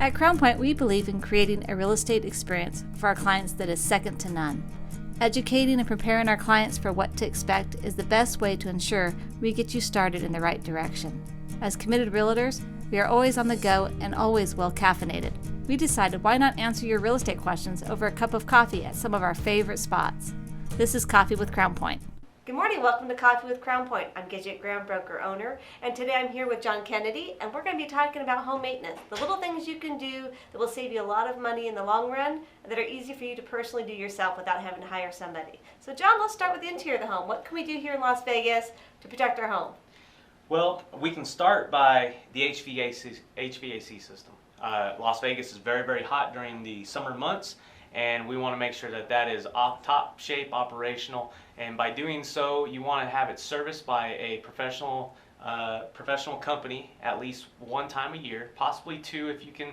At Crown Point, we believe in creating a real estate experience for our clients that is second to none. Educating and preparing our clients for what to expect is the best way to ensure we get you started in the right direction. As committed realtors, we are always on the go and always well caffeinated. We decided why not answer your real estate questions over a cup of coffee at some of our favorite spots. This is Coffee with Crown Point. Good morning, welcome to Coffee with Crown Point. I'm Gidget Graham, broker owner, and today I'm here with John Kennedy, and we're going to be talking about home maintenance. The little things you can do that will save you a lot of money in the long run, and that are easy for you to personally do yourself without having to hire somebody. So John, let's start with the interior of the home. What can we do here in Las Vegas to protect our home? Well, we can start by the HVAC system. Las Vegas is very, very hot during the summer months, and we want to make sure that that is top shape, operational. And by doing so, you want to have it serviced by a professional company at least one time a year, possibly two if you can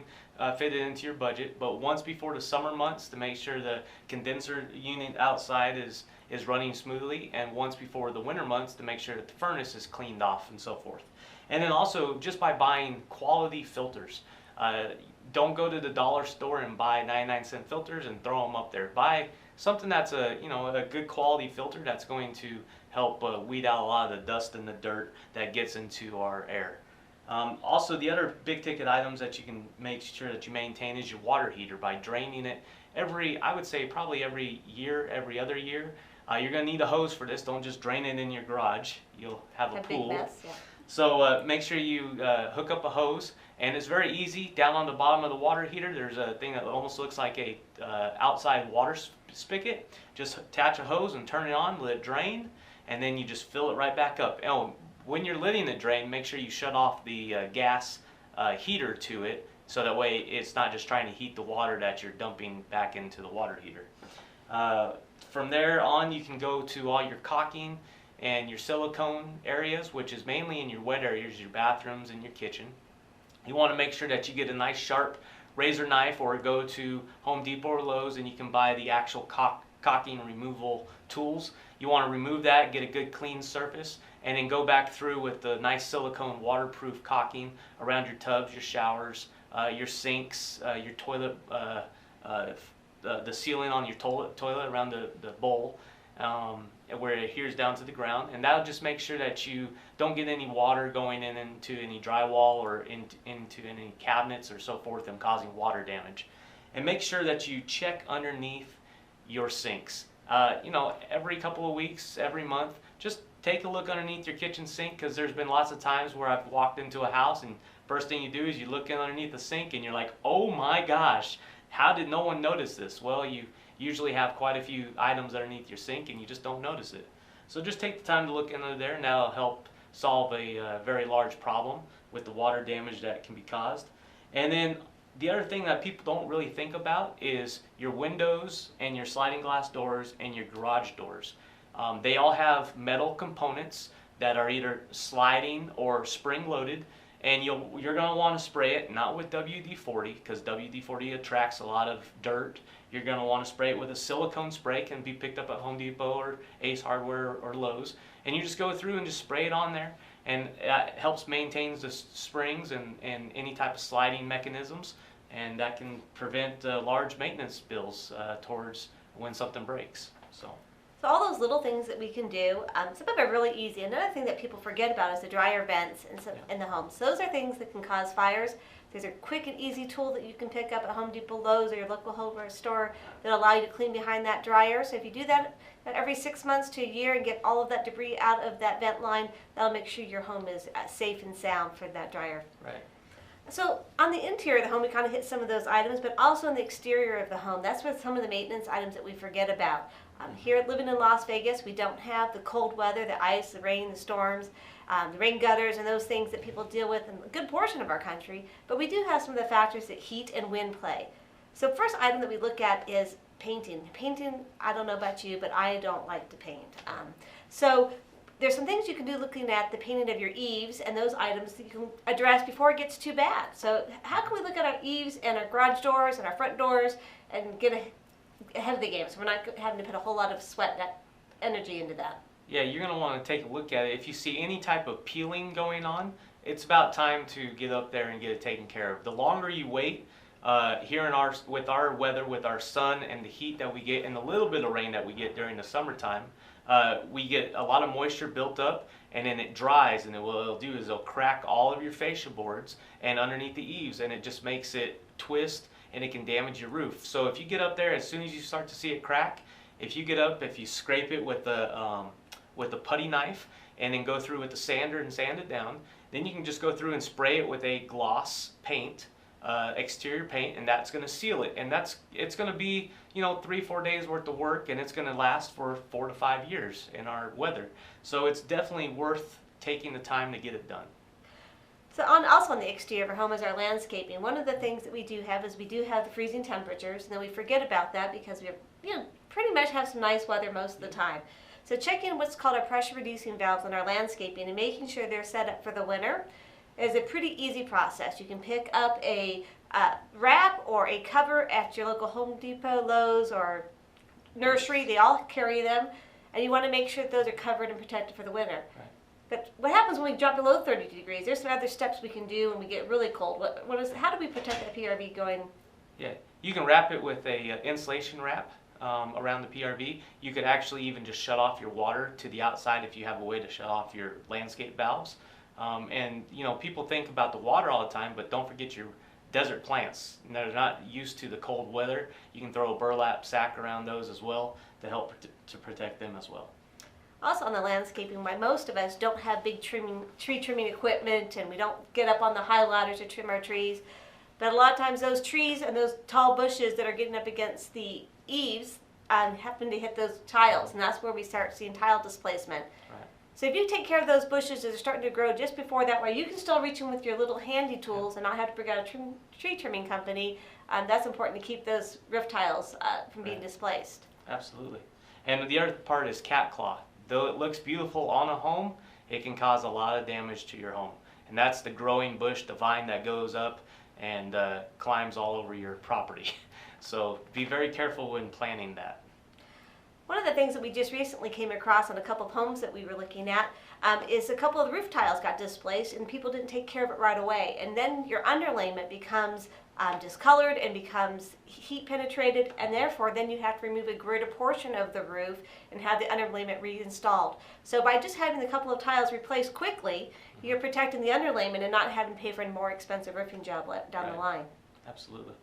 fit it into your budget. But once before the summer months to make sure the condenser unit outside is running smoothly, and once before the winter months to make sure that the furnace is cleaned off and so forth. And then also just by buying quality filters. Don't go to the dollar store and buy 99-cent filters and throw them up there. Buy something that's a good quality filter that's going to help weed out a lot of the dust and the dirt that gets into our air. Also, the other big ticket items that you can make sure that you maintain is your water heater by draining it I would say probably every year, every other year. You're going to need a hose for this. Don't just drain it in your garage. You'll have a pool. Big mess, yeah. So make sure you hook up a hose, and it's very easy. Down on the bottom of the water heater, there's a thing that almost looks like a outside water spigot. Just attach a hose and turn it on, let it drain, and then you just fill it right back up. Oh, when you're letting it drain, make sure you shut off the gas heater to it, so that way it's not just trying to heat the water that you're dumping back into the water heater. From there on, you can go to all your caulking and your silicone areas, which is mainly in your wet areas, your bathrooms and your kitchen. You want to make sure that you get a nice sharp razor knife, or go to Home Depot or Lowe's and you can buy the actual caulking removal tools. You want to remove that, get a good clean surface, and then go back through with the nice silicone waterproof caulking around your tubs, your showers, your sinks, your toilet, the ceiling on your toilet around the bowl. Where it adheres down to the ground, and that'll just make sure that you don't get any water going into any drywall or into any cabinets or so forth and causing water damage. And make sure that you check underneath your sinks. Every couple of weeks, every month, just take a look underneath your kitchen sink, because there's been lots of times where I've walked into a house and first thing you do is you look in underneath the sink and you're like, oh my gosh, how did no one notice this? Well, you usually have quite a few items underneath your sink and you just don't notice it. So just take the time to look under there, and that'll help solve a very large problem with the water damage that can be caused. And then the other thing that people don't really think about is your windows and your sliding glass doors and your garage doors. They all have metal components that are either sliding or spring loaded, and you're going to want to spray it not with WD-40, because WD-40 attracts a lot of dirt. You're going to want to spray it with a silicone spray, can be picked up at Home Depot or Ace Hardware or Lowe's, and you just go through and just spray it on there, and that helps maintain the springs and any type of sliding mechanisms, and that can prevent large maintenance bills towards when something breaks. So all those little things that we can do, some of them are really easy. Another thing that people forget about is the dryer vents in the home. So those are things that can cause fires. There's a quick and easy tool that you can pick up at Home Depot, Lowe's, or your local hardware store that allow you to clean behind that dryer. So if you do that every 6 months to a year and get all of that debris out of that vent line, that'll make sure your home is safe and sound for that dryer. Right. So on the interior of the home, we kind of hit some of those items, but also on the exterior of the home, that's where some of the maintenance items that we forget about. Here, living in Las Vegas, we don't have the cold weather, the ice, the rain, the storms, the rain gutters, and those things that people deal with in a good portion of our country, but we do have some of the factors that heat and wind play. So first item that we look at is painting. Painting, I don't know about you, but I don't like to paint. So there's some things you can do looking at the painting of your eaves and those items that you can address before it gets too bad. So how can we look at our eaves and our garage doors and our front doors and get ahead of the game so we're not having to put a whole lot of sweat and energy into that? Yeah, you're going to want to take a look at it. If you see any type of peeling going on, it's about time to get up there and get it taken care of. The longer you wait, here with our weather, with our sun and the heat that we get and the little bit of rain that we get during the summertime, we get a lot of moisture built up, and then it dries, and what it'll do is it'll crack all of your fascia boards and underneath the eaves, and it just makes it twist, and it can damage your roof. So if you get up there, as soon as you start to see it crack, if you scrape it with a putty knife and then go through with the sander and sand it down, then you can just go through and spray it with a gloss paint, exterior paint, and that's going to seal it. And it's going to be 3-4 days worth of work, and it's going to last for 4 to 5 years in our weather. So it's definitely worth taking the time to get it done. So also on the exterior of our home is our landscaping. One of the things that we do have is we do have the freezing temperatures, and then we forget about that because we pretty much have some nice weather most of the time. So checking what's called our pressure reducing valves on our landscaping and making sure they're set up for the winter is a pretty easy process. You can pick up a wrap or a cover at your local Home Depot, Lowe's, or nursery. They all carry them, and you want to make sure that those are covered and protected for the winter. Right. But what happens when we drop below 32 degrees? There's some other steps we can do when we get really cold. How do we protect that PRV going? Yeah, you can wrap it with a insulation wrap around the PRV. You could actually even just shut off your water to the outside if you have a way to shut off your landscape valves. And people think about the water all the time, but don't forget your desert plants. They're not used to the cold weather. You can throw a burlap sack around those as well to help to protect them as well. Also on the landscaping, why most of us don't have big tree trimming equipment, and we don't get up on the high ladders to trim our trees. But a lot of times those trees and those tall bushes that are getting up against the eaves happen to hit those tiles, and that's where we start seeing tile displacement. Right. So if you take care of those bushes that are starting to grow just before that, way you can still reach them with your little handy tools and not have to bring out a tree trimming company. That's important to keep those roof tiles from being displaced. Absolutely. And the other part is cat claw. Though it looks beautiful on a home, it can cause a lot of damage to your home. And that's the growing bush, the vine that goes up and climbs all over your property. So be very careful when planning that. One of the things that we just recently came across on a couple of homes that we were looking at is a couple of the roof tiles got displaced and people didn't take care of it right away. And then your underlayment becomes discolored and becomes heat penetrated, and therefore then you have to remove a greater portion of the roof and have the underlayment reinstalled. So by just having a couple of tiles replaced quickly, you're protecting the underlayment and not having to pay for a more expensive roofing job down the line. Absolutely.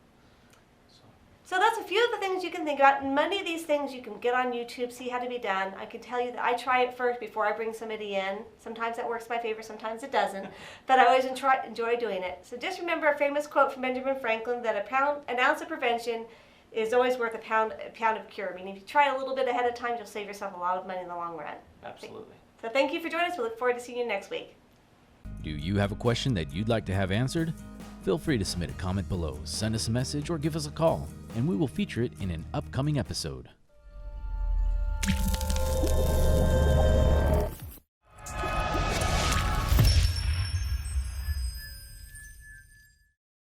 So that's a few of the things you can think about. Many of these things you can get on YouTube, see how to be done. I can tell you that I try it first before I bring somebody in. Sometimes that works my favor, sometimes it doesn't. But I always enjoy doing it. So just remember a famous quote from Benjamin Franklin that an ounce of prevention is always worth a pound of cure. Meaning if you try a little bit ahead of time, you'll save yourself a lot of money in the long run. Absolutely. So thank you for joining us. We look forward to seeing you next week. Do you have a question that you'd like to have answered? Feel free to submit a comment below, send us a message, or give us a call, and we will feature it in an upcoming episode.